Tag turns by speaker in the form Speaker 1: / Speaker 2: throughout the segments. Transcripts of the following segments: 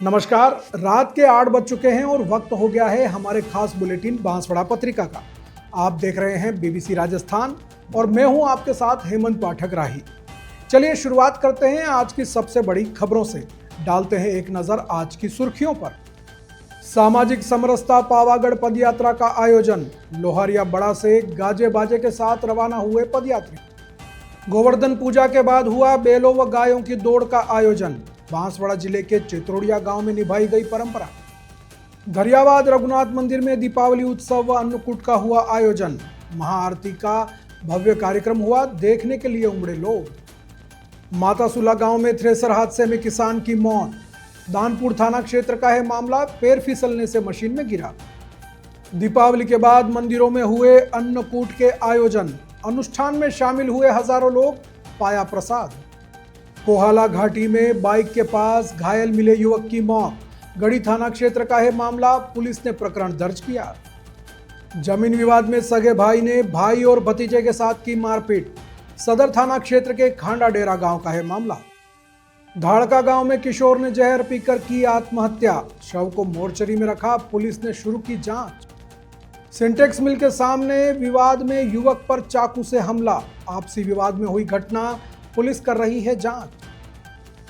Speaker 1: नमस्कार। रात के 8 बज चुके हैं और वक्त हो गया है हमारे खास बुलेटिन बांसवाड़ा पत्रिका का। आप देख रहे हैं बीबीसी राजस्थान और मैं हूं आपके साथ हेमंत पाठक राही। चलिए शुरुआत करते हैं आज की सबसे बड़ी खबरों से। डालते हैं एक नजर आज की सुर्खियों पर। सामाजिक समरसता पावागढ़ पदयात्रा का आयोजन। लोहारिया बड़ा से गाजे बाजे के साथ रवाना हुए पदयात्री। गोवर्धन पूजा के बाद हुआ बैलों व गायों की दौड़ का आयोजन। बांसवाड़ा जिले के चित्रोड़िया गांव में निभाई गई परंपरा। घरियावाद रघुनाथ मंदिर में दीपावली उत्सव व अन्नकूट का हुआ आयोजन। महाआरती का भव्य कार्यक्रम हुआ, देखने के लिए उमड़े लोग। मातासुला गांव में थ्रेसर हादसे में किसान की मौत। दानपुर थाना क्षेत्र का है मामला, पैर फिसलने से मशीन में गिरा। दीपावली के बाद मंदिरों में हुए अन्नकूट के आयोजन। अनुष्ठान में शामिल हुए हजारों लोग, पाया प्रसाद। कोहाला घाटी में बाइक के पास घायल मिले युवक की मौत। गढ़ी थाना क्षेत्र का है मामला, पुलिस ने प्रकरण दर्ज किया। जमीन विवाद में सगे भाई ने भाई और भतीजे के साथ की मारपीट। सदर थाना क्षेत्र के खांडा डेरा गांव का है मामला। धाड़का गांव में किशोर ने जहर पीकर की आत्महत्या। शव को मोर्चरी में रखा, पुलिस ने शुरू की जांच। सिंटेक्स मिल के सामने विवाद में युवक पर चाकू से हमला। आपसी विवाद में हुई घटना, पुलिस कर रही है जांच।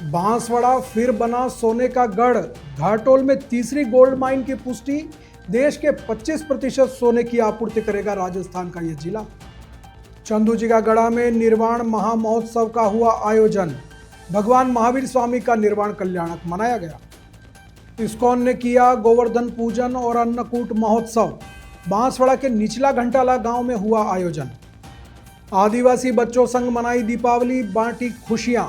Speaker 1: बांसवाड़ा फिर बना सोने का गढ़। घाटोल में तीसरी गोल्ड माइन की पुष्टि। देश के 25% सोने की आपूर्ति करेगा राजस्थान का यह जिला। चंदूजी का गढ़ा में निर्वाण महामहोत्सव का हुआ आयोजन। भगवान महावीर स्वामी का निर्वाण कल्याणक मनाया गया। इस्कॉन ने किया गोवर्धन पूजन और अन्नकूट महोत्सव। बांसवाड़ा के निचला घंटाला गांव में हुआ आयोजन। आदिवासी बच्चों संग मनाई दीपावली, बांटी खुशियां।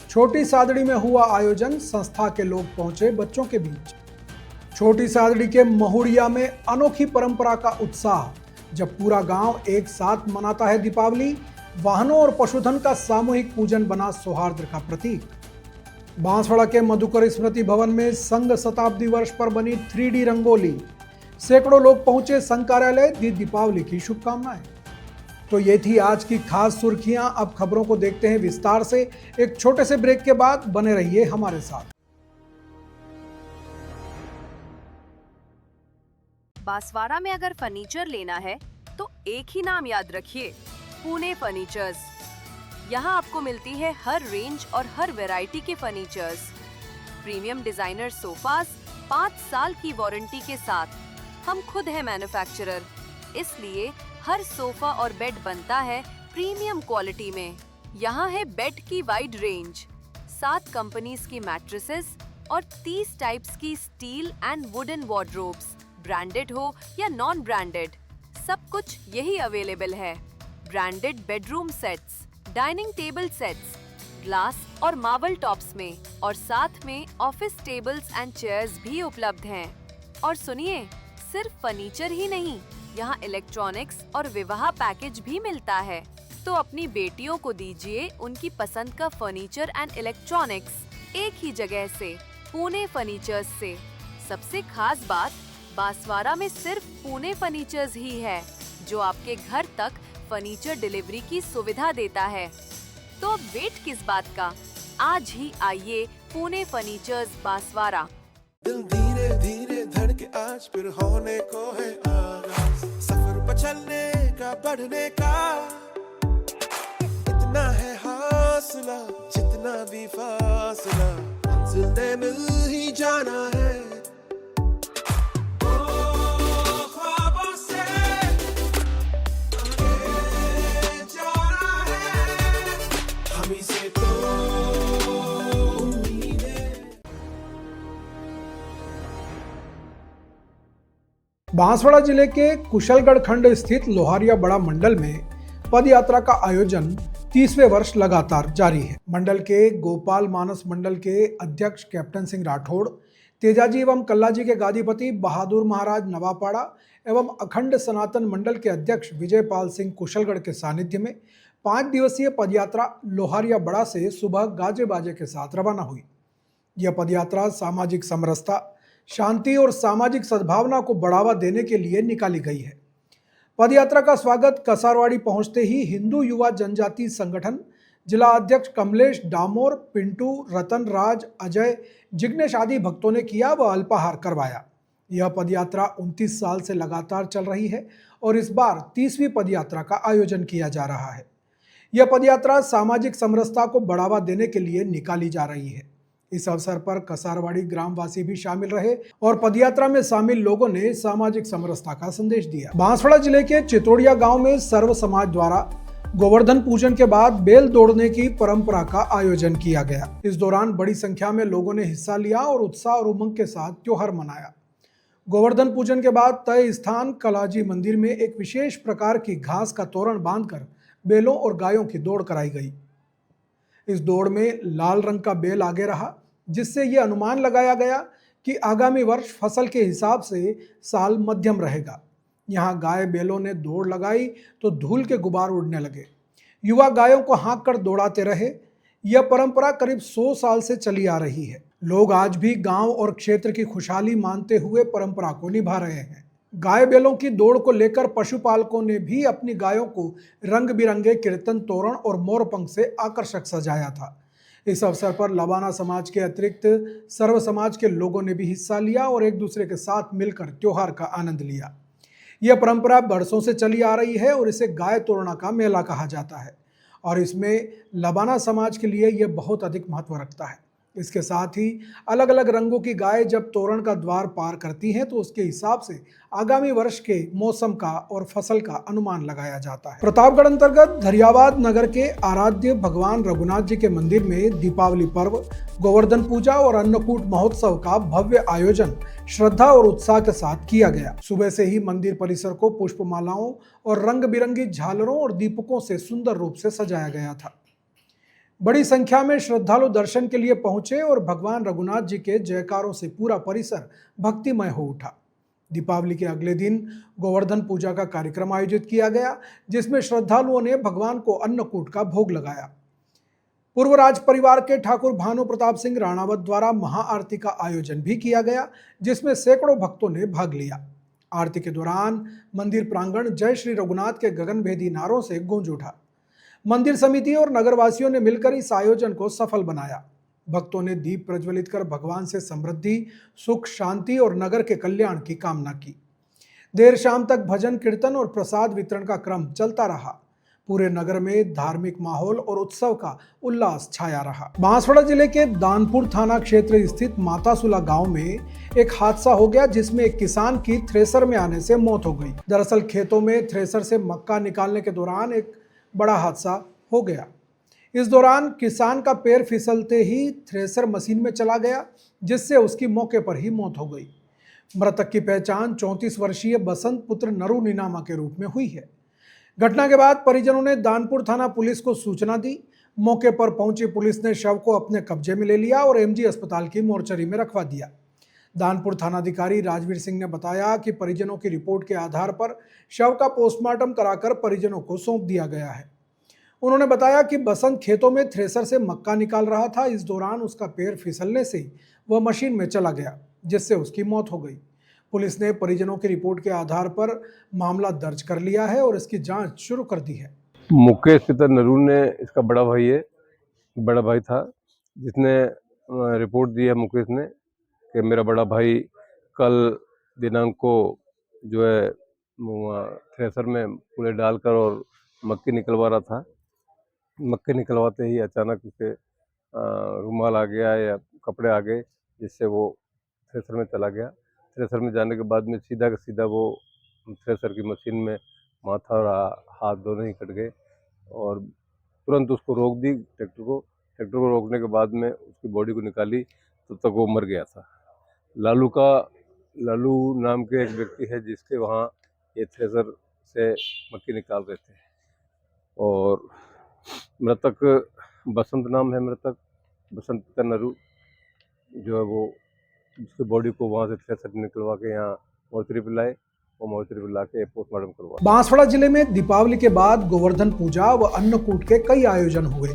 Speaker 1: छोटी सादड़ी में हुआ आयोजन, संस्था के लोग पहुंचे बच्चों के बीच। छोटी सादड़ी के महुड़िया में अनोखी परंपरा का उत्साह। जब पूरा गांव एक साथ मनाता है दीपावली, वाहनों और पशुधन का सामूहिक पूजन बना सौहार्द का प्रतीक। बांसवाड़ा के मधुकर स्मृति भवन में संघ शताब्दी वर्ष पर बनी 3D रंगोली। सैकड़ों लोग पहुंचे संघ कार्यालय, दी दीपावली की शुभकामनाएं। तो ये थी आज की खास सुर्खियां। अब खबरों को देखते हैं विस्तार से। एक छोटे से ब्रेक के बाद बने रहिए हमारे साथ।
Speaker 2: बांसवाड़ा में अगर फर्नीचर लेना है तो एक ही नाम याद रखिए, पुणे फर्नीचर्स। यहाँ आपको मिलती है हर रेंज और हर वैरायटी के फर्नीचर्स। प्रीमियम डिजाइनर सोफास 5 साल की वारंटी के साथ। हम खुद है मैन्युफैक्चरर, इसलिए हर सोफा और बेड बनता है प्रीमियम क्वालिटी में। यहाँ है बेड की वाइड रेंज, 7 कंपनीज की मैट्रेसेस और 30 टाइप्स की steel and wooden wardrobes. Branded हो या नॉन ब्रांडेड, सब कुछ यही अवेलेबल है। Branded bedroom sets, dining table sets, glass और मार्बल टॉप्स में, और साथ में ऑफिस टेबल्स एंड चेयर्स भी उपलब्ध हैं। और सुनिए, सिर्फ फर्नीचर ही नहीं, यहाँ इलेक्ट्रॉनिक्स और विवाह पैकेज भी मिलता है। तो अपनी बेटियों को दीजिए उनकी पसंद का फर्नीचर एंड इलेक्ट्रॉनिक्स एक ही जगह से, पुणे फर्नीचर्स से। सबसे खास बात, बांसवाड़ा में सिर्फ पुणे फर्नीचर्स ही है जो आपके घर तक फर्नीचर डिलीवरी की सुविधा देता है। तो अब वेट किस बात का, आज ही आइए पुणे फर्नीचर्स बांसवाड़ा।
Speaker 3: दिल धीरे धीरे धड़के आज फिर होने को है आगाज, सफर पर चलने का, बढ़ने का। इतना है हौसला, जितना भी फासला, मंजिल ने मिल ही जाना है। ओ ख्वाबों से आगे जाना है, हम ही से तो
Speaker 1: बांसवाड़ा जिले के कुशलगढ़ खंड स्थित लोहारिया बड़ा मंडल में पद यात्रा का आयोजन 30वें वर्ष लगातार जारी है। मंडल के गोपाल मानस मंडल के अध्यक्ष कैप्टन सिंह राठौड़, तेजाजी एवं कल्लाजी के गादीपति बहादुर महाराज नवापाड़ा एवं अखंड सनातन मंडल के अध्यक्ष विजयपाल सिंह कुशलगढ़ के सानिध्य में 5 दिवसीय पदयात्रा लोहारिया बड़ा से सुबह गाजे बाजे के साथ रवाना हुई। यह पदयात्रा सामाजिक समरसता, शांति और सामाजिक सद्भावना को बढ़ावा देने के लिए निकाली गई है। पदयात्रा का स्वागत कसारवाड़ी पहुंचते ही हिंदू युवा जनजाति संगठन जिला अध्यक्ष कमलेश डामोर, पिंटू, रतन राज, अजय, जिग्नेश आदि भक्तों ने किया व अल्पाहार करवाया। यह पदयात्रा 29 साल से लगातार चल रही है और इस बार 30वीं पदयात्रा का आयोजन किया जा रहा है। यह पदयात्रा सामाजिक समरसता को बढ़ावा देने के लिए निकाली जा रही है। इस अवसर पर कसारवाड़ी ग्रामवासी भी शामिल रहे और पदयात्रा में शामिल लोगों ने सामाजिक समरसता का संदेश दिया। बांसवाड़ा जिले के चितोड़िया गांव में सर्व समाज द्वारा गोवर्धन पूजन के बाद बेल दौड़ने की परंपरा का आयोजन किया गया। इस दौरान बड़ी संख्या में लोगों ने हिस्सा लिया और उत्साह और उमंग के साथ त्योहार मनाया। गोवर्धन पूजन के बाद तय स्थान कलाजी मंदिर में एक विशेष प्रकार की घास का तोरण बांधकर बेलों और गायों की दौड़ कराई गई। इस दौड़ में लाल रंग का बेल आगे रहा, जिससे यह अनुमान लगाया गया कि आगामी वर्ष फसल के हिसाब से साल मध्यम रहेगा। यहाँ गाय बैलों ने दौड़ लगाई तो धूल के गुबार उड़ने लगे। युवा गायों को हाँक कर दौड़ाते रहे। यह परंपरा करीब 100 साल से चली आ रही है। लोग आज भी गांव और क्षेत्र की खुशहाली मानते हुए परंपरा को निभा रहे हैं। गाय बैलों की दौड़ को लेकर पशुपालकों ने भी अपनी गायों को रंग बिरंगे कीर्तन तोरण और मोरपंख से आकर्षक सजाया था। इस अवसर पर लबाना समाज के अतिरिक्त सर्व समाज के लोगों ने भी हिस्सा लिया और एक दूसरे के साथ मिलकर त्योहार का आनंद लिया। यह परंपरा बरसों से चली आ रही है और इसे गाय तोड़ना का मेला कहा जाता है और इसमें लबाना समाज के लिए यह बहुत अधिक महत्व रखता है। इसके साथ ही अलग अलग रंगों की गाय जब तोरण का द्वार पार करती हैं तो उसके हिसाब से आगामी वर्ष के मौसम का और फसल का अनुमान लगाया जाता है। प्रतापगढ़ अंतर्गत धरियावाद नगर के आराध्य भगवान रघुनाथ जी के मंदिर में दीपावली पर्व, गोवर्धन पूजा और अन्नकूट महोत्सव का भव्य आयोजन श्रद्धा और उत्साह के साथ किया गया। सुबह से ही मंदिर परिसर को पुष्पमालाओं और रंग बिरंगी झालरों और दीपकों से सुंदर रूप से सजाया गया था। बड़ी संख्या में श्रद्धालु दर्शन के लिए पहुंचे और भगवान रघुनाथ जी के जयकारों से पूरा परिसर भक्तिमय हो उठा। दीपावली के अगले दिन गोवर्धन पूजा का कार्यक्रम आयोजित किया गया, जिसमें श्रद्धालुओं ने भगवान को अन्नकूट का भोग लगाया। पूर्व राज परिवार के ठाकुर भानु प्रताप सिंह राणावत द्वारा महाआरती का आयोजन भी किया गया, जिसमें सैकड़ों भक्तों ने भाग लिया। आरती के दौरान मंदिर प्रांगण जय श्री रघुनाथ के गगनभेदी नारों से गूंज उठा। मंदिर समिति और नगरवासियों ने मिलकर इस आयोजन को सफल बनाया। भक्तों ने दीप प्रज्वलित कर भगवान से समृद्धि, सुख, शांति और नगर के कल्याण की कामना की। देर शाम तक भजन कीर्तन और प्रसाद वितरण का क्रम चलता रहा। पूरे नगर में धार्मिक माहौल और उत्सव का उल्लास छाया रहा। बांसवाड़ा जिले के दानपुर थाना क्षेत्र स्थित मातासुला गांव में एक हादसा हो गया, जिसमें एक किसान की थ्रेसर में आने से मौत हो गई। दरअसल खेतों में थ्रेसर से मक्का निकालने के दौरान एक बड़ा हादसा हो गया। इस दौरान किसान का पैर फिसलते ही थ्रेसर मशीन में चला गया, जिससे उसकी मौके पर ही मौत हो गई। मृतक की पहचान 34 वर्षीय बसंत पुत्र नरू नीनामा के रूप में हुई है। घटना के बाद परिजनों ने दानपुर थाना पुलिस को सूचना दी। मौके पर पहुंची पुलिस ने शव को अपने कब्जे में ले लिया और एमजी अस्पताल की मोर्चरी में रखवा दिया। दानपुर थानाधिकारी राजवीर सिंह ने बताया कि परिजनों की रिपोर्ट के आधार पर शव का पोस्टमार्टम कराकर परिजनों को सौंप दिया गया है। उन्होंने बताया कि बसंत खेतों में थ्रेसर से मक्का निकाल रहा था। इस दौरान उसका पैर फिसलने से वह मशीन में चला गया, जिससे उसकी मौत हो गई। पुलिस ने परिजनों की रिपोर्ट के आधार पर मामला दर्ज कर लिया है और इसकी जांच शुरू कर दी है।
Speaker 4: मुकेश पिता नरून ने, इसका बड़ा भाई है, बड़ा भाई था, जिसने रिपोर्ट दी है मुकेश ने कि मेरा बड़ा भाई कल दिनांक को जो है थ्रेसर में पूरे डालकर और मक्की निकलवा रहा था। मक्की निकलवाते ही अचानक उसे रुमाल आ गया या कपड़े आ गए, जिससे वो थ्रेसर में चला गया। थ्रेसर में जाने के बाद में सीधा का सीधा वो थ्रेसर की मशीन में माथा और हाथ दोनों ही कट गए और तुरंत उसको रोक दी ट्रैक्टर को रोकने के बाद में उसकी बॉडी को निकाली, तब तक वो मर गया था। लालू नाम के एक व्यक्ति है, जिसके वहाँ ये थ्रेसर से मक्की निकाल रहे थे और मृतक बसंत नाम है, मृतक बसंत पिता नरू जो है वो उसकी बॉडी को वहाँ से थ्रेसर निकलवा के यहाँ मोर्चरी पे लाए और मोर्चरी पे ला के पोस्टमार्टम करवा।
Speaker 1: बांसवाड़ा जिले में दीपावली के बाद गोवर्धन पूजा व अन्नकूट के कई आयोजन हुए।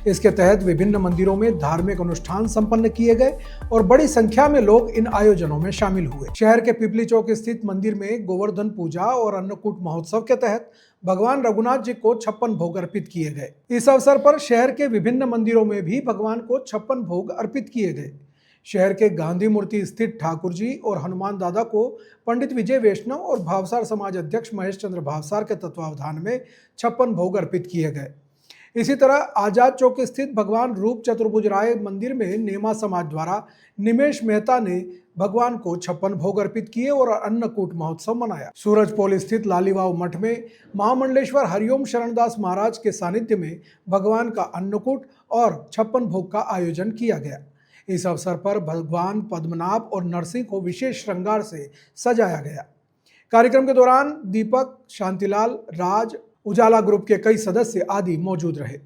Speaker 1: इसके तहत विभिन्न मंदिरों में धार्मिक अनुष्ठान संपन्न किए गए और बड़ी संख्या में लोग इन आयोजनों में शामिल हुए। शहर के पिपली चौक स्थित मंदिर में गोवर्धन पूजा और अन्नकूट महोत्सव के तहत भगवान रघुनाथ जी को 56 भोग अर्पित किए गए। इस अवसर पर शहर के विभिन्न मंदिरों में भी भगवान को 56 भोग अर्पित किए गए। शहर के गांधी मूर्ति स्थित ठाकुर जी और हनुमान दादा को पंडित विजय वैष्णव और भावसार समाज अध्यक्ष महेश चंद्र भावसार के तत्वावधान में 56 भोग अर्पित किए गए। इसी तरह आजाद चौक स्थित भगवान रूप चतुर्भुज राय मंदिर में नेमा समाज द्वारा निमेश मेहता ने भगवान को 56 भोग अर्पित किए और अन्नकूट महोत्सव मनाया। सूरजपोल स्थित लालीवाव मठ में महामंडलेश्वर हरिओम शरणदास महाराज के सानिध्य में भगवान का अन्नकूट और 56 भोग का आयोजन किया गया। इस अवसर पर भगवान पद्मनाभ और नरसिंह को विशेष श्रृंगार से सजाया गया। कार्यक्रम के दौरान दीपक, शांतिलाल, राज, उजाला ग्रुप के कई सदस्य आदि मौजूद रहे।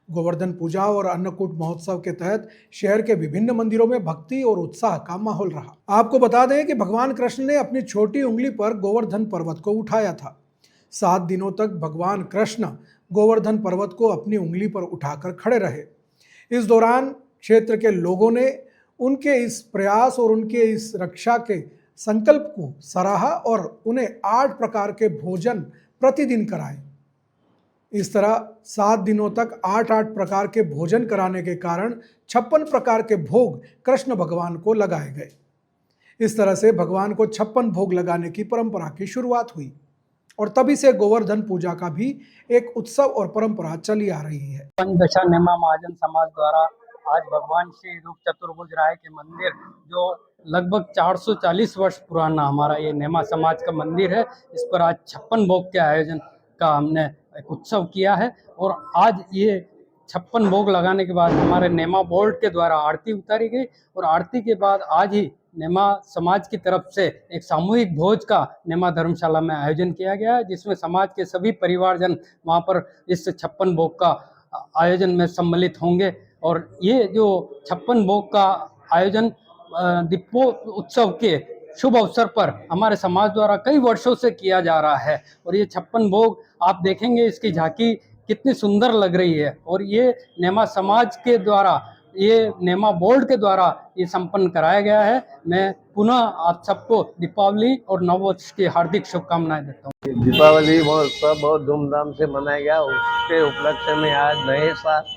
Speaker 1: गोवर्धन पूजा और अन्नकूट महोत्सव के तहत शहर के विभिन्न मंदिरों में भक्ति और उत्साह का माहौल रहा। आपको बता दें कि भगवान कृष्ण ने अपनी छोटी उंगली पर गोवर्धन पर्वत को उठाया था। 7 दिनों तक भगवान कृष्ण गोवर्धन पर्वत को अपनी उंगली पर उठाकर खड़े रहे। इस दौरान क्षेत्र के लोगों ने उनके इस प्रयास और उनके इस रक्षा के संकल्प को सराहा और उन्हें 8 प्रकार के भोजन प्रतिदिन कराए। इस तरह 7 दिनों तक 8 प्रकार के भोजन कराने के कारण 56 प्रकार के भोग कृष्ण भगवान को लगाए गए। इस तरह से भगवान को 56 भोग लगाने की परंपरा की शुरुआत हुई और तभी से गोवर्धन पूजा का भी एक उत्सव और परंपरा चली आ रही है।
Speaker 5: पंचदशा नेमा महाजन समाज द्वारा आज भगवान श्री रूप चतुर्भुज राय के मंदिर, जो लगभग 440 वर्ष पुराना हमारा ये नेमा समाज का मंदिर है, इस पर आज 56 भोग के आयोजन का हमने एक उत्सव किया है। और आज ये 56 भोग लगाने के बाद हमारे नेमा बोर्ड के द्वारा आरती उतारी गई और आरती के बाद आज ही नेमा समाज की तरफ से एक सामूहिक भोज का नेमा धर्मशाला में आयोजन किया गया है, जिसमें समाज के सभी परिवारजन वहाँ पर इस 56 भोग का आयोजन में सम्मिलित होंगे। और ये जो 56 भोग का आयोजन दीपो उत्सव के शुभ अवसर पर हमारे समाज द्वारा कई वर्षों से किया जा रहा है। और ये 56 भोग आप देखेंगे, इसकी झांकी कितनी सुंदर लग रही है। और ये नेमा समाज के द्वारा, ये नेमा बोर्ड के द्वारा ये संपन्न कराया गया है। मैं पुनः आप सबको दीपावली और नववर्ष की हार्दिक शुभकामनाएं देता हूँ।
Speaker 6: दीपावली महोत्सव बहुत धूमधाम से मनाया गया। उसके उपलक्ष्य में आज नए साल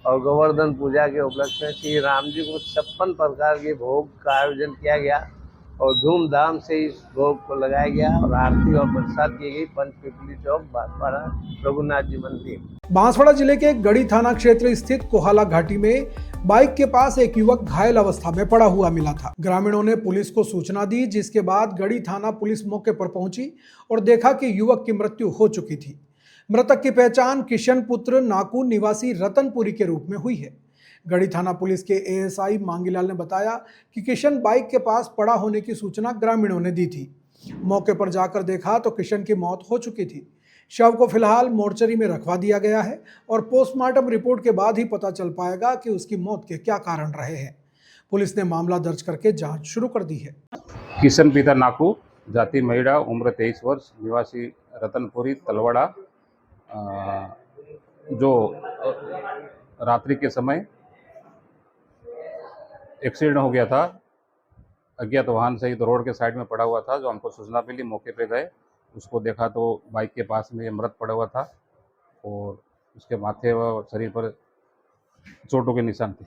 Speaker 6: और गोवर्धन पूजा के उपलक्ष्य में श्री राम जी को 56 प्रकार के भोग का आयोजन किया गया और धूमधाम से इस भोग को लगाया गया और आरती और प्रसाद की गई पंच पिपली चौक बांसवाड़ा रघुनाथ जी मंदिर।
Speaker 1: बांसवाड़ा जिले के गढ़ी थाना क्षेत्र स्थित कोहाला घाटी में बाइक के पास एक युवक घायल अवस्था में पड़ा हुआ मिला था। ग्रामीणों ने पुलिस को सूचना दी, जिसके बाद गढ़ी थाना पुलिस मौके पर पहुंची और देखा कि युवक की मृत्यु हो चुकी थी। मृतक की पहचान किशन पुत्र नाकू निवासी रतनपुरी के रूप में हुई है। गढ़ी थाना पुलिस के एएसआई मांगीलाल ने बताया कि किशन बाइक के पास पड़ा होने की सूचना ग्रामीणों ने दी थी। मौके पर जाकर देखा तो किशन की मौत हो चुकी थी। शव को फिलहाल मोर्चरी में रखवा दिया गया है और पोस्टमार्टम रिपोर्ट के बाद ही पता चल पाएगा कि उसकी मौत के क्या कारण रहे हैं। पुलिस ने मामला दर्ज करके जांच शुरू कर दी है।
Speaker 7: किशन पिता नाकू, जाति महिला, उम्र 23 वर्ष, निवासी रतनपुरी तलवाड़ा, जो रात्रि के समय एक्सीडेंट हो गया था। अज्ञात वाहन से तो रोड के साइड में पड़ा हुआ था। जो हमको सूचना मिली, मौके पे गए, उसको देखा तो बाइक के पास में मृत पड़ा हुआ था और उसके माथे व शरीर पर चोटों के निशान थे।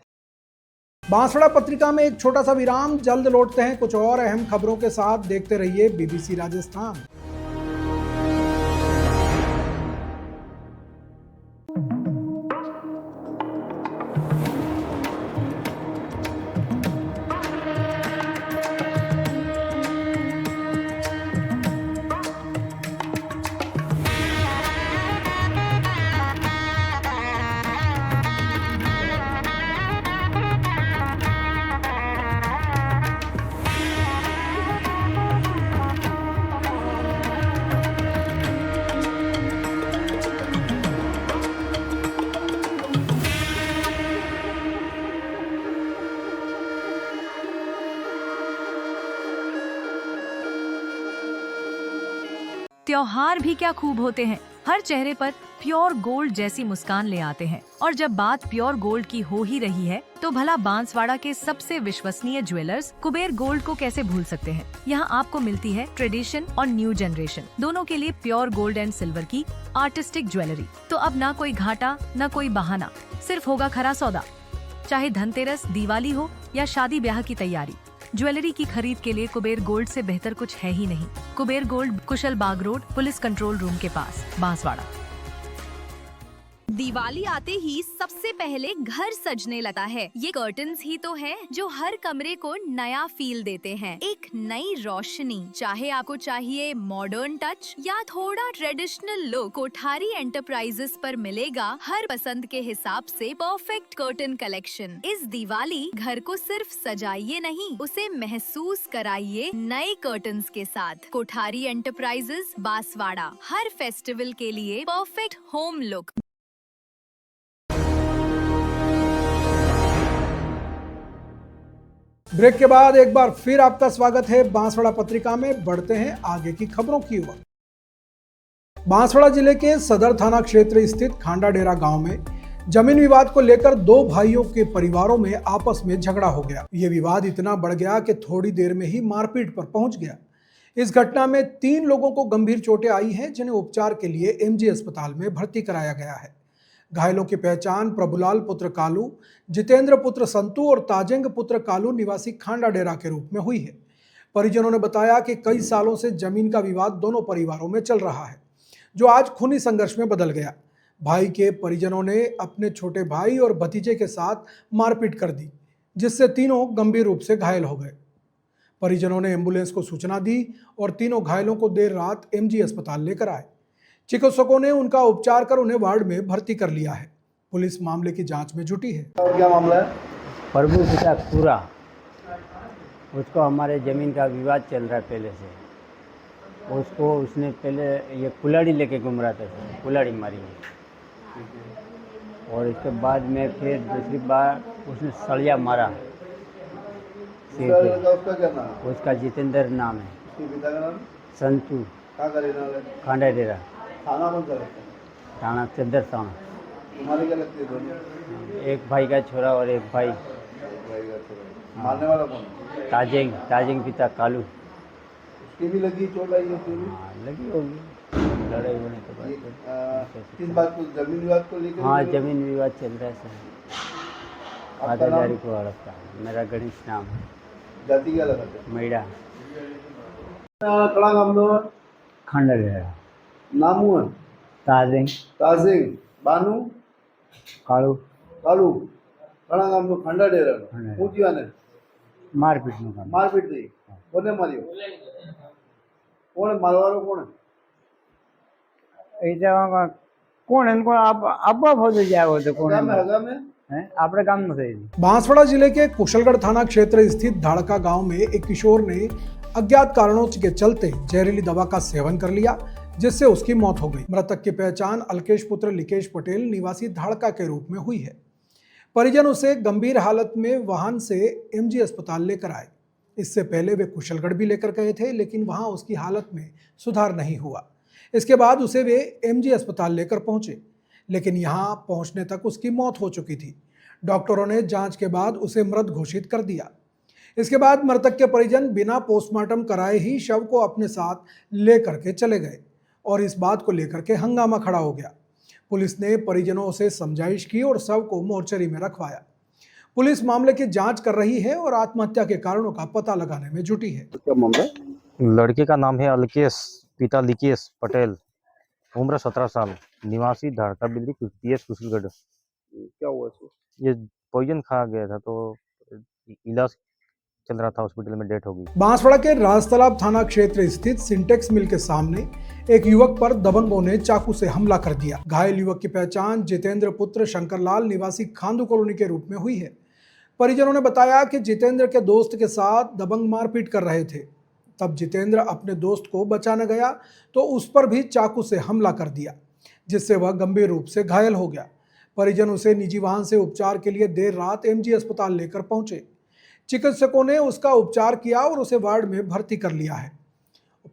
Speaker 1: बांसवाड़ा पत्रिका में एक छोटा सा विराम, जल्द लौटते हैं कुछ और अहम खबरों के साथ। देखते रहिए बीबीसी राजस्थान।
Speaker 8: त्योहार भी क्या खूब होते हैं। हर चेहरे पर प्योर गोल्ड जैसी मुस्कान ले आते हैं। और जब बात प्योर गोल्ड की हो ही रही है तो भला बांसवाड़ा के सबसे विश्वसनीय ज्वेलर्स कुबेर गोल्ड को कैसे भूल सकते हैं। यहाँ आपको मिलती है ट्रेडिशन और न्यू जनरेशन दोनों के लिए प्योर गोल्ड एंड सिल्वर की आर्टिस्टिक ज्वेलरी। तो अब ना कोई घाटा न कोई बहाना, सिर्फ होगा खरा सौदा। चाहे धनतेरस, दिवाली हो या शादी ब्याह की तैयारी, ज्वेलरी की खरीद के लिए कुबेर गोल्ड से बेहतर कुछ है ही नहीं। कुबेर गोल्ड, कुशल बाग रोड, पुलिस कंट्रोल रूम के पास, बांसवाड़ा।
Speaker 9: दिवाली आते ही सबसे पहले घर सजने लगता है। ये कर्टन्स ही तो हैं जो हर कमरे को नया फील देते हैं, एक नई रोशनी। चाहे आपको चाहिए मॉडर्न टच या थोड़ा ट्रेडिशनल लुक, कोठारी एंटरप्राइजेस पर मिलेगा हर पसंद के हिसाब से परफेक्ट कर्टन कलेक्शन। इस दिवाली घर को सिर्फ सजाइए नहीं, उसे महसूस कराइए नए कर्टन्स के साथ। कोठारी एंटरप्राइजेस, बांसवाड़ा, हर फेस्टिवल के लिए परफेक्ट होम लुक।
Speaker 1: ब्रेक के बाद एक बार फिर आपका स्वागत है बांसवाड़ा पत्रिका में। बढ़ते हैं आगे की खबरों की ओर। बांसवाड़ा जिले के सदर थाना क्षेत्र स्थित खांडा डेरा गांव में जमीन विवाद को लेकर दो भाइयों के परिवारों में आपस में झगड़ा हो गया। ये विवाद इतना बढ़ गया कि थोड़ी देर में ही मारपीट पर पहुंच गया। इस घटना में 3 लोगों को गंभीर चोटें आई हैं, जिन्हें उपचार के लिए एमजी अस्पताल में भर्ती कराया गया है। घायलों की पहचान प्रभुलाल पुत्र कालू, जितेंद्र पुत्र संतू और ताजेंग पुत्र कालू निवासी खांडा डेरा के रूप में हुई है। परिजनों ने बताया कि कई सालों से जमीन का विवाद दोनों परिवारों में चल रहा है, जो आज खूनी संघर्ष में बदल गया। भाई के परिजनों ने अपने छोटे भाई और भतीजे के साथ मारपीट कर दी, जिससे तीनों गंभीर रूप से घायल हो गए। परिजनों ने एम्बुलेंस को सूचना दी और तीनों घायलों को देर रात एमजी अस्पताल लेकर आए। चिकित्सकों ने उनका उपचार कर उन्हें वार्ड में भर्ती कर लिया है। पुलिस मामले की जांच में जुटी है।
Speaker 10: और क्या मामला है? प्रभु पिता पूरा, उसको हमारे ज़मीन का विवाद चल रहा है पहले से। उसने पहले ये कुल्हाड़ी लेके घूम रहा था, कुल्हाड़ी मारी है। और इसके बाद में फिर दूसरी बार उसने सड़िया मारा सिर पे।
Speaker 11: उसका क्या नाम है?
Speaker 10: उसका जितेंद्र नाम है।
Speaker 11: उसके पिता का नाम?
Speaker 10: संतू।
Speaker 11: कहाँ का रहने वाला है?
Speaker 10: खांडा डेरा।
Speaker 11: थाना कौन सा लगता है?
Speaker 10: थाना चंदर थाना।
Speaker 11: तुम्हारे क्या लगते हैं दोनों?
Speaker 10: एक भाई का छोरा और एक भाई।
Speaker 11: भाई का छोरा। मारने वाला कौन है?
Speaker 10: ताजेंग पिता कालू।
Speaker 11: उसकी भी लगी चोट आई है? उसकी भी
Speaker 10: लगी होगी लड़ाई होने के बाद।
Speaker 11: किस बात को, जमीन विवाद को लेकर?
Speaker 10: हाँ, जमीन विवाद चल रहा है सर। आधादारी को हड़पता है। मेरा गणेश नाम है।
Speaker 11: जाति क्या लगाते हैं?
Speaker 10: मैडा।
Speaker 11: कड़ा काम दो
Speaker 10: खांडा डेरा।
Speaker 11: नाम हुआ ताजिंग बानू
Speaker 10: कालू
Speaker 11: कड़ा काम दो खंडा डेरा पूछी आने
Speaker 10: मारपीट નું કામ।
Speaker 11: मारपीट थी। कोने मारियो? कोण मारवारो कोण?
Speaker 10: એ તો કોણ એમ કોણ આપવા ફોજો જાવ તો કોણ
Speaker 11: हगा में
Speaker 10: હે આપણે કામ ન થઈ।
Speaker 1: बांसवाड़ा जिले के कुशलगढ़ थाना क्षेत्र स्थित धाड़का गांव में एक किशोर ने अज्ञात कारणों के चलते जहरीली दवा का सेवन कर लिया, जिससे उसकी मौत हो गई। मृतक की पहचान अल्केश पुत्र लिकेश पटेल निवासी धाड़का के रूप में हुई है। परिजन उसे गंभीर हालत में वाहन से एमजी अस्पताल लेकर आए। इससे पहले वे कुशलगढ़ भी लेकर गए थे, लेकिन वहां उसकी हालत में सुधार नहीं हुआ। इसके बाद उसे वे एमजी अस्पताल लेकर पहुंचे, लेकिन यहां पहुंचने तक उसकी मौत हो चुकी थी। डॉक्टरों ने जांच के बाद उसे मृत घोषित कर दिया। इसके बाद मृतक के परिजन बिना पोस्टमार्टम कराए ही शव को अपने साथ लेकर के चले गए और इस बात को लेकर के हंगामा खड़ा हो गया। पुलिस ने परिजनों से समझाइश की और शव को मोर्चरी में रखवाया। पुलिस मामले की जांच कर रही है और आत्महत्या के कारणों का पता लगाने में जुटी है।
Speaker 11: क्या मामला?
Speaker 12: लड़के का नाम है अल्केश, पिता लिकेश पटेल, उम्र 17 साल, निवासी धाड़का बिल्ली पीएस कुशलगढ़।
Speaker 11: क्या हुआ इसको?
Speaker 12: ये पॉइजन खा गया था तो इलाज चल रहा था, हॉस्पिटल में डेथ हो गई।
Speaker 1: बांसवाड़ा के राजतालाब थाना क्षेत्र स्थित सिंटेक्स मिल के सामने एक युवक पर दबंगों ने चाकू से हमला कर दिया। घायल युवक की पहचान जितेंद्र पुत्र शंकरलाल निवासी खांदू कॉलोनी के रूप में हुई है। परिजनों ने बताया कि जितेंद्र के दोस्त के साथ दबंग मारपीट कर रहे थे। तब जितेंद्र अपने दोस्त को बचाने गया तो उस पर भी चाकू से हमला कर दिया, जिससे वह गंभीर रूप से घायल हो गया। परिजन उसे निजी वाहन से उपचार के लिए देर रात एमजी अस्पताल लेकर पहुंचे। चिकित्सकों ने उसका उपचार किया और उसे वार्ड में भर्ती कर लिया है।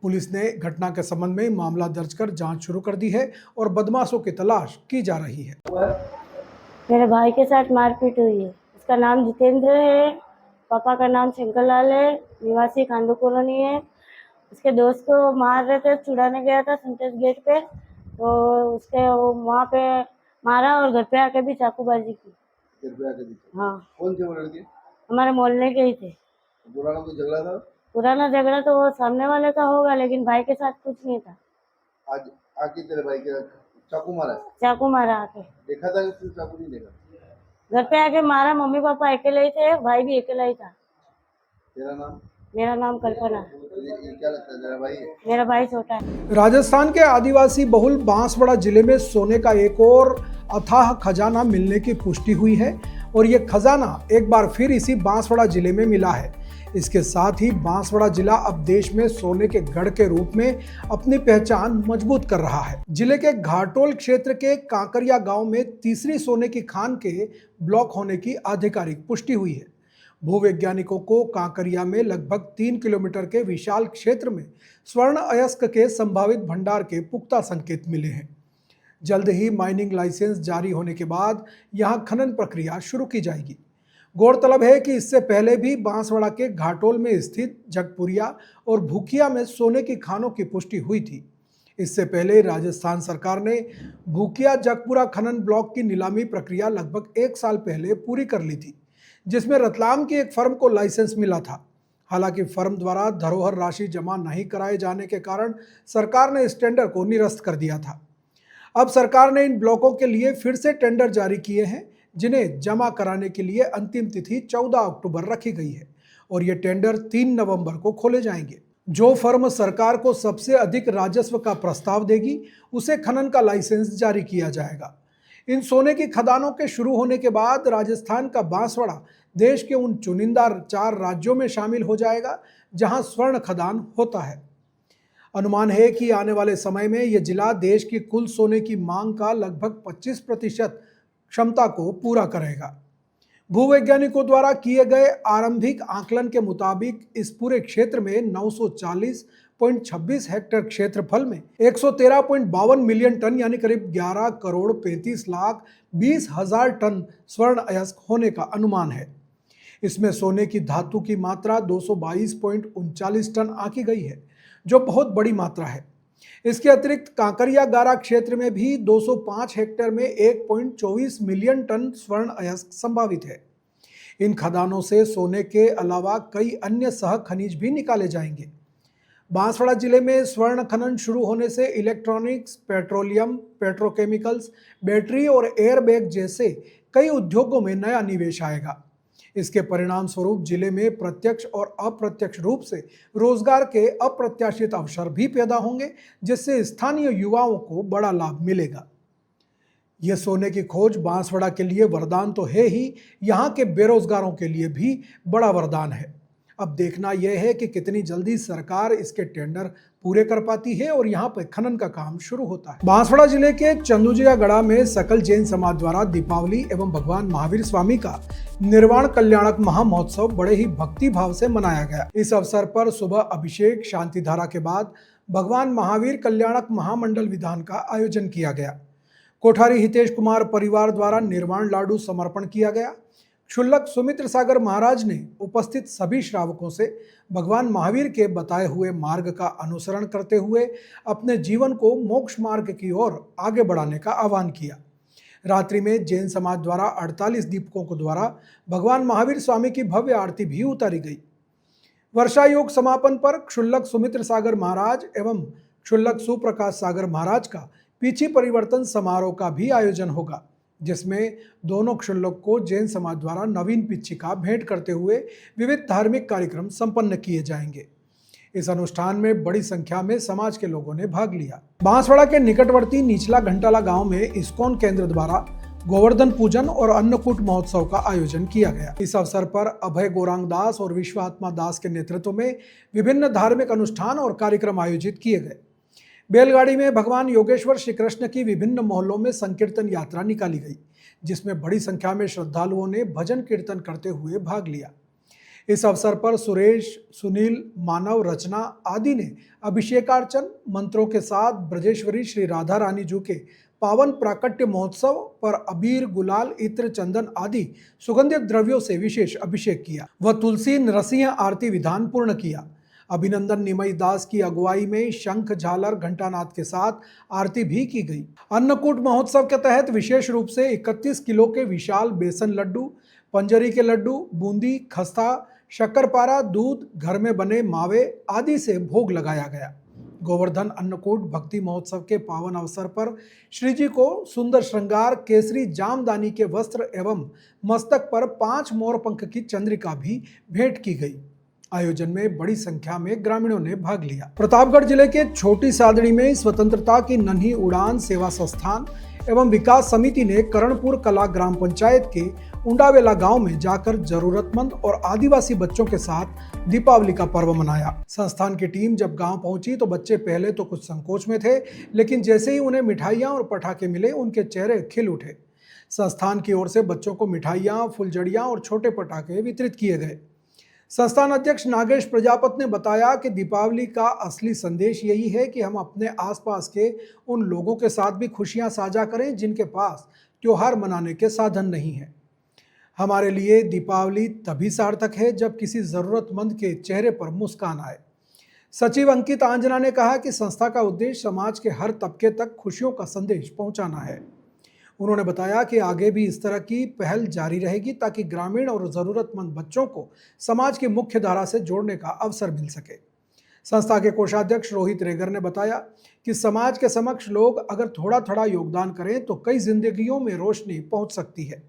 Speaker 1: पुलिस ने घटना के संबंध में मामला दर्ज कर जांच शुरू कर दी है और बदमाशों की तलाश की जा रही है।
Speaker 13: मेरे भाई के साथ मारपीट हुई है। उसका नाम जितेंद्र है, पापा का नाम शंकरलाल है, निवासी खांडू कॉलोनी है। उसके दोस्त को मार रहे थे, छुड़ाने गया था संतोष गेट पे, तो उसके वहाँ पे मारा और घर पे आके भी चाकूबाजी की।
Speaker 11: घर पे आके भी?
Speaker 13: हाँ।
Speaker 11: कौन थे वो लड़के?
Speaker 13: हमारे मोहल्ले के ही थे।
Speaker 11: पुराना कोई झगड़ा था?
Speaker 13: पुराना झगड़ा तो वो सामने वाले का होगा, लेकिन भाई के साथ कुछ नहीं था।
Speaker 11: आज आके तेरे भाई के चाकू मारा?
Speaker 13: चाकू मारा आके।
Speaker 11: देखा था कि चाकू नहीं देखा?
Speaker 13: घर पे आके मारा। मम्मी पापा अकेले ही थे, भाई भी अकेला ही था।
Speaker 11: तेरा नाम?
Speaker 13: मेरा नाम कल्पना।
Speaker 11: ये क्या लगता है, तेरा भाई है?
Speaker 13: मेरा भाई छोटा है।
Speaker 1: राजस्थान के आदिवासी बहुल बांसवाड़ा जिले में सोने का एक और अथाह खजाना मिलने की पुष्टि हुई है और ये खजाना एक बार फिर इसी बांसवाड़ा जिले में मिला है। इसके साथ ही बांसवाड़ा जिला अब देश में सोने के गढ़ के रूप में अपनी पहचान मजबूत कर रहा है। जिले के घाटोल क्षेत्र के कांकरिया गांव में तीसरी सोने की खान के ब्लॉक होने की आधिकारिक पुष्टि हुई है। भूवैज्ञानिकों को कांकरिया में लगभग 3 किलोमीटर के विशाल क्षेत्र में स्वर्ण अयस्क के संभावित भंडार के पुख्ता संकेत मिले हैं। जल्द ही माइनिंग लाइसेंस जारी होने के बाद यहां खनन प्रक्रिया शुरू की जाएगी। गौरतलब है कि इससे पहले भी बांसवाड़ा के घाटोल में स्थित जगपुरिया और भूकिया में सोने की खानों की पुष्टि हुई थी। इससे पहले राजस्थान सरकार ने भूकिया जगपुरा खनन ब्लॉक की नीलामी प्रक्रिया लगभग 1 साल पहले पूरी कर ली थी, जिसमें रतलाम की एक फर्म को लाइसेंस मिला था। हालांकि फर्म द्वारा धरोहर राशि जमा नहीं कराए जाने के कारण सरकार ने इस टेंडर को निरस्त कर दिया था। अब सरकार ने इन ब्लॉकों के लिए फिर से टेंडर जारी किए हैं, जिन्हें जमा कराने के लिए अंतिम तिथि 14 अक्टूबर रखी गई है और ये टेंडर 3 नवंबर को खोले जाएंगे। जो फर्म सरकार को सबसे अधिक राजस्व का प्रस्ताव देगी, उसे खनन का लाइसेंस जारी किया जाएगा। इन सोने की खदानों के शुरू होने के बाद राजस्थान का बांसवाड़ा देश के उन चुनिंदा 4 राज्यों में शामिल हो जाएगा जहां स्वर्ण खदान होता है। अनुमान है कि आने वाले समय में यह जिला देश की कुल सोने की मांग का लगभग 25% क्षमता को पूरा करेगा। भूवैज्ञानिकों द्वारा किए गए आरंभिक आकलन के मुताबिक इस पूरे क्षेत्र में 940.26 हेक्टेयर क्षेत्रफल में 113.52 मिलियन टन यानी करीब 11 करोड़ 35 लाख 20 हजार टन स्वर्ण अयस्क होने का अनुमान है। इसमें सोने की धातु की मात्रा 222.39 टन आंकी गई है, जो बहुत बड़ी मात्रा है। इसके अतिरिक्त कांकरिया गारा क्षेत्र में भी 205 हेक्टेयर में 1.24 मिलियन टन स्वर्ण अयस्क संभावित है। इन खदानों से सोने के अलावा कई अन्य सह खनिज भी निकाले जाएंगे। बांसवाड़ा जिले में स्वर्ण खनन शुरू होने से इलेक्ट्रॉनिक्स, पेट्रोलियम, पेट्रोकेमिकल्स, बैटरी और एयरबैग जैसे कई उद्योगों में नया निवेश आएगा। इसके परिणाम स्वरूप जिले में प्रत्यक्ष और अप्रत्यक्ष रूप से रोजगार के अप्रत्याशित अवसर भी पैदा होंगे, जिससे स्थानीय युवाओं को बड़ा लाभ मिलेगा। यह सोने की खोज बांसवाड़ा के लिए वरदान तो है ही, यहाँ के बेरोजगारों के लिए भी बड़ा वरदान है। अब देखना यह है कि कितनी जल्दी सरकार इसके टेंडर पूरे कर पाती है और यहाँ पर खनन का काम शुरू होता है। बांसवाड़ा जिले के चंदुजिया गढ़ा में सकल जैन समाज द्वारा दीपावली एवं भगवान महावीर स्वामी का निर्वाण कल्याणक महामहोत्सव बड़े ही भक्ति भाव से मनाया गया। इस अवसर पर सुबह अभिषेक शांति धारा के बाद भगवान महावीर कल्याणक महामंडल विधान का आयोजन किया गया। कोठारी हितेश कुमार परिवार द्वारा निर्वाण लाडू समर्पण किया गया। क्षुल्लक सुमित्र सागर महाराज ने उपस्थित सभी श्रावकों से भगवान महावीर के बताए हुए मार्ग का अनुसरण करते हुए अपने जीवन को मोक्ष मार्ग की ओर आगे बढ़ाने का आह्वान किया। रात्रि में जैन समाज द्वारा 48 दीपकों को द्वारा भगवान महावीर स्वामी की भव्य आरती भी उतारी गई। वर्षा योग समापन पर क्षुल्लक सुमित्र सागर महाराज एवं क्षुल्लक सुप्रकाश सागर महाराज का पीछी परिवर्तन समारोह का भी आयोजन होगा, जिसमें दोनों क्षुल्लक को जैन समाज द्वारा नवीन पिच्छिका भेंट करते हुए विविध धार्मिक कार्यक्रम संपन्न किए जाएंगे। इस अनुष्ठान में बड़ी संख्या में समाज के लोगों ने भाग लिया। बांसवाड़ा के निकटवर्ती निचला घंटाला गांव में इस्कॉन केंद्र द्वारा गोवर्धन पूजन और अन्नकूट महोत्सव का आयोजन किया गया। इस अवसर पर अभय गौरांग दास और विश्वात्मा दास के नेतृत्व में विभिन्न धार्मिक अनुष्ठान और कार्यक्रम आयोजित किए गए। बैलगाड़ी में भगवान योगेश्वर श्री कृष्ण की विभिन्न मोहल्लों में संकीर्तन यात्रा निकाली गई, जिसमें बड़ी संख्या में श्रद्धालुओं ने भजन कीर्तन करते हुए भाग लिया। इस अवसर पर सुरेश, सुनील, मानव, रचना आदि ने अभिषेकार्चन मंत्रों के साथ ब्रजेश्वरी श्री राधा रानी जी के पावन प्राकट्य महोत्सव पर अबीर, गुलाल, इत्र, चंदन आदि सुगंधित द्रव्यों से विशेष अभिषेक किया। वह तुलसी नरसिंह आरती विधान पूर्ण किया। अभिनंदन निमई दास की अगुवाई में शंख, झालर, घंटानाद के साथ आरती भी की गई। अन्नकूट महोत्सव के तहत विशेष रूप से 31 किलो के विशाल बेसन लड्डू, पंजरी के लड्डू, बूंदी, खस्ता, शक्करपारा, दूध, घर में बने मावे आदि से भोग लगाया गया। गोवर्धन अन्नकूट भक्ति महोत्सव के पावन अवसर पर श्री जी को सुंदर श्रृंगार, केसरी जामदानी के वस्त्र एवं मस्तक पर 5 मोर पंख की चंद्रिका भी भेंट की गई। आयोजन में बड़ी संख्या में ग्रामीणों ने भाग लिया। प्रतापगढ़ जिले के छोटी सादड़ी में स्वतंत्रता की नन्ही उड़ान सेवा संस्थान एवं विकास समिति ने करणपुर कला ग्राम पंचायत के उंडावेला गांव में जाकर जरूरतमंद और आदिवासी बच्चों के साथ दीपावली का पर्व मनाया। संस्थान की टीम जब गांव पहुंची तो बच्चे पहले तो कुछ संकोच में थे, लेकिन जैसे ही उन्हें मिठाइयां और पटाखे मिले उनके चेहरे खिल उठे। संस्थान की ओर से बच्चों को मिठाइयां, फुलझड़ियां और छोटे पटाखे वितरित किए गए। संस्थान अध्यक्ष नागेश प्रजापत ने बताया कि दीपावली का असली संदेश यही है कि हम अपने आसपास के उन लोगों के साथ भी खुशियां साझा करें जिनके पास त्योहार मनाने के साधन नहीं है। हमारे लिए दीपावली तभी सार्थक है जब किसी ज़रूरतमंद के चेहरे पर मुस्कान आए। सचिव अंकित आंजना ने कहा कि संस्था का उद्देश्य समाज के हर तबके तक खुशियों का संदेश पहुंचाना है। उन्होंने बताया कि आगे भी इस तरह की पहल जारी रहेगी ताकि ग्रामीण और ज़रूरतमंद बच्चों को समाज की मुख्य धारा से जोड़ने का अवसर मिल सके। संस्था के कोषाध्यक्ष रोहित रेगर ने बताया कि समाज के समक्ष लोग अगर थोड़ा थोड़ा योगदान करें तो कई जिंदगियों में रोशनी पहुंच सकती है।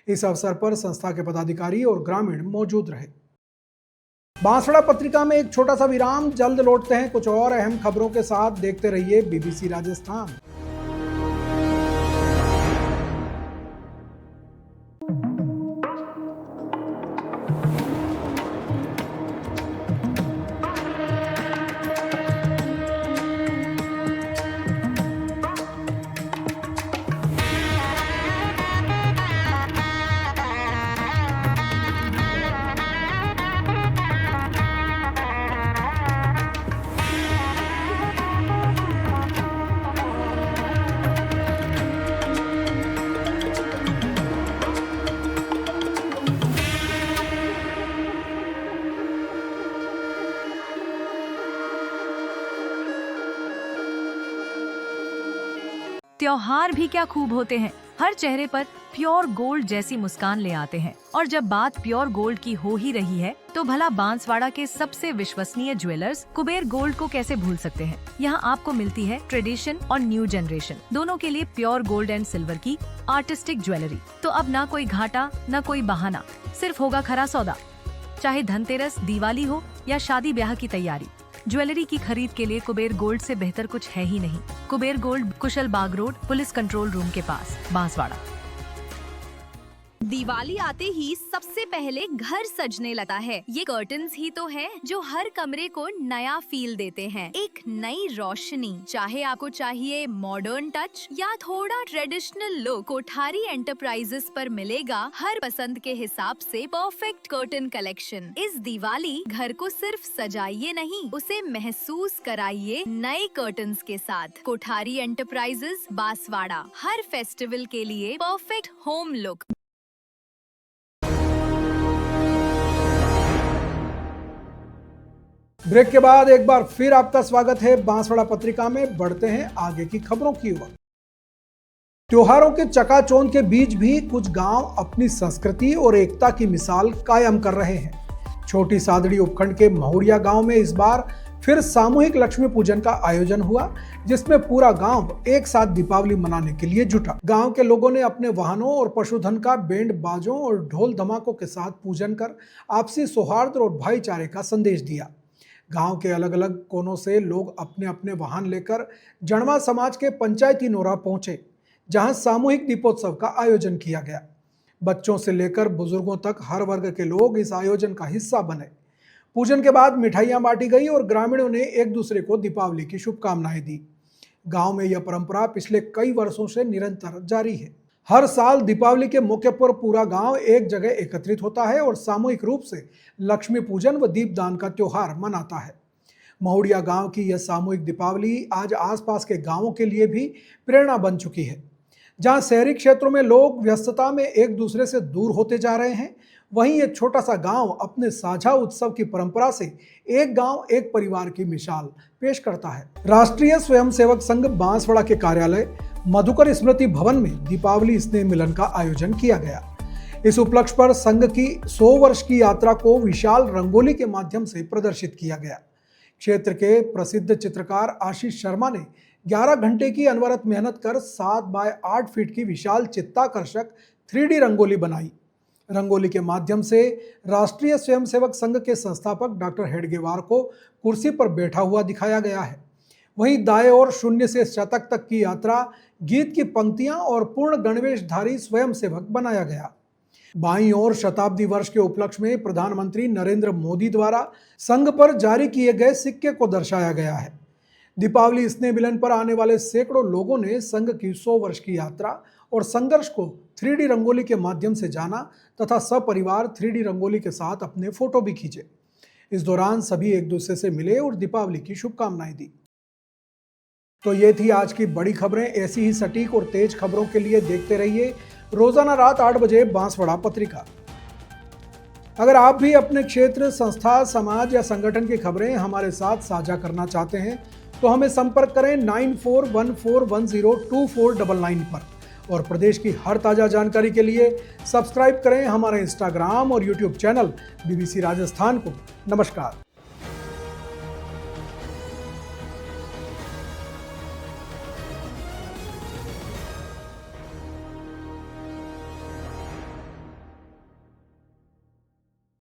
Speaker 1: इस अवसर पर संस्था के पदाधिकारी और ग्रामीण मौजूद रहे। बांसवाड़ा पत्रिका में एक छोटा सा विराम, जल्द लौटते हैं कुछ और अहम खबरों के साथ। देखते रहिए BBC राजस्थान।
Speaker 8: त्योहार भी क्या खूब होते हैं, हर चेहरे पर प्योर गोल्ड जैसी मुस्कान ले आते हैं। और जब बात प्योर गोल्ड की हो ही रही है तो भला बांसवाड़ा के सबसे विश्वसनीय ज्वेलर्स कुबेर गोल्ड को कैसे भूल सकते हैं। यहाँ आपको मिलती है ट्रेडिशन और न्यू जनरेशन दोनों के लिए प्योर गोल्ड एंड सिल्वर की आर्टिस्टिक ज्वेलरी। तो अब ना कोई घाटा न कोई बहाना, सिर्फ होगा खरा सौदा। चाहे धनतेरस, दिवाली हो या शादी ब्याह की तैयारी, ज्वेलरी की खरीद के लिए कुबेर गोल्ड से बेहतर कुछ है ही नहीं। कुबेर गोल्ड, कुशल बाग रोड, पुलिस कंट्रोल रूम के पास, बांसवाड़ा।
Speaker 9: दिवाली आते ही सबसे पहले घर सजने लगता है। ये कर्टन्स ही तो हैं जो हर कमरे को नया फील देते हैं, एक नई रोशनी। चाहे आपको चाहिए मॉडर्न टच या थोड़ा ट्रेडिशनल लुक, कोठारी एंटरप्राइजेस पर मिलेगा हर पसंद के हिसाब से परफेक्ट कर्टन कलेक्शन। इस दिवाली घर को सिर्फ सजाइए नहीं, उसे महसूस कराइए नए कर्टन्स के साथ। कोठारी एंटरप्राइजेस, बांसवाड़ा, हर फेस्टिवल के लिए परफेक्ट होम लुक।
Speaker 1: ब्रेक के बाद एक बार फिर आपका स्वागत है बांसवाड़ा पत्रिका में। बढ़ते हैं आगे की खबरों की ओर। त्योहारों के चकाचौंध के बीच भी कुछ गांव अपनी संस्कृति और एकता की मिसाल कायम कर रहे हैं। छोटी सादड़ी उपखंड के महुड़िया गांव में इस बार फिर सामूहिक लक्ष्मी पूजन का आयोजन हुआ, जिसमें पूरा गांव एक साथ दीपावली मनाने के लिए जुटा। गांव के लोगों ने अपने वाहनों और पशुधन का बैंड बाजों और ढोल धमाकों के साथ पूजन कर आपसी सौहार्द और भाईचारे का संदेश दिया। गांव के अलग अलग कोनों से लोग अपने अपने वाहन लेकर जड़वा समाज के पंचायती नोरा पहुंचे, जहां सामूहिक दीपोत्सव का आयोजन किया गया। बच्चों से लेकर बुजुर्गों तक हर वर्ग के लोग इस आयोजन का हिस्सा बने। पूजन के बाद मिठाइयां बांटी गई और ग्रामीणों ने एक दूसरे को दीपावली की शुभकामनाएं दी। गांव में यह परंपरा पिछले कई वर्षों से निरंतर जारी है। हर साल दीपावली के मौके पर पूरा गांव एक जगह एकत्रित होता है और सामूहिक रूप से लक्ष्मी पूजन व दीपदान का त्योहार मनाता है। महुड़िया गांव की यह सामूहिक दीपावली आज आसपास के गांवों के लिए भी प्रेरणा बन चुकी है। जहां शहरी क्षेत्रों में लोग व्यस्तता में एक दूसरे से दूर होते जा रहे हैं, वहीं यह छोटा सा गांव अपने साझा उत्सव की परंपरा से एक गांव एक परिवार की मिसाल पेश करता है। राष्ट्रीय स्वयंसेवक संघ बांसवाड़ा के कार्यालय मधुकर स्मृति भवन में दीपावली स्नेह मिलन का आयोजन किया गया। इस उपलक्ष्य पर संघ की 100 वर्ष की यात्रा को विशाल रंगोली के माध्यम से प्रदर्शित किया गया। क्षेत्र के प्रसिद्ध चित्रकार आशीष शर्मा ने 11 घंटे की अनवरत मेहनत कर 7 बाय 8 फीट की विशाल चित्ताकर्षक 3D रंगोली बनाई। रंगोली के माध्यम से राष्ट्रीय स्वयंसेवक संघ के संस्थापक डॉक्टर हेडगेवार को कुर्सी पर बैठा हुआ दिखाया गया है। वहीं दाएं ओर शून्य से शतक तक की यात्रा, गीत की पंक्तियां और पूर्ण गणवेशधारी स्वयंसेवक बनाया गया। बाईं ओर शताब्दी वर्ष के उपलक्ष्य में प्रधानमंत्री नरेंद्र मोदी द्वारा संघ पर जारी किए गए सिक्के को दर्शाया गया है। दीपावली स्नेह मिलन पर आने वाले सैकड़ों लोगों ने संघ की 100 वर्ष की यात्रा और संघर्ष को 3D रंगोली के माध्यम से जाना तथा सपरिवार 3D रंगोली के साथ अपने फोटो भी खींचे। इस दौरान सभी एक दूसरे से मिले और दीपावली की शुभकामनाएं दी। तो ये थी आज की बड़ी खबरें। ऐसी ही सटीक और तेज खबरों के लिए देखते रहिए रोजाना रात 8 बजे बांसवाड़ा पत्रिका। अगर आप भी अपने क्षेत्र, संस्था, समाज या संगठन की खबरें हमारे साथ साझा करना चाहते हैं तो हमें संपर्क करें 9414102499 पर। और प्रदेश की हर ताज़ा जानकारी के लिए सब्सक्राइब करें हमारे इंस्टाग्राम और यूट्यूब चैनल BBC राजस्थान को। नमस्कार।